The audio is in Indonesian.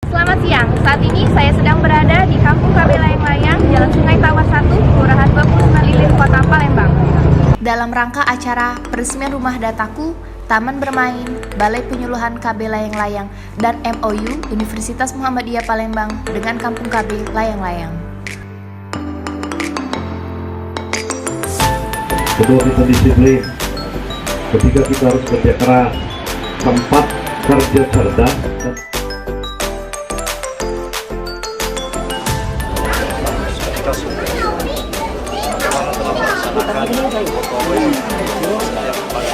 Selamat siang, saat ini saya sedang berada di Kampung KB Layang-Layang, Jalan Sungai Tawa 1, Kelurahan Bapusna Lilin, Kota Palembang. Dalam rangka acara peresmian Rumah Dataku, Taman Bermain, Balai Penyuluhan KB Layang-Layang, dan MOU Universitas Muhammadiyah Palembang dengan Kampung KB Layang-Layang. Kedua, kita disiplin. Ketiga, kita harus kerja keras. Keempat, kerja cerdas. Kita sudah bagaimana telah melaksanakan protokol yang paling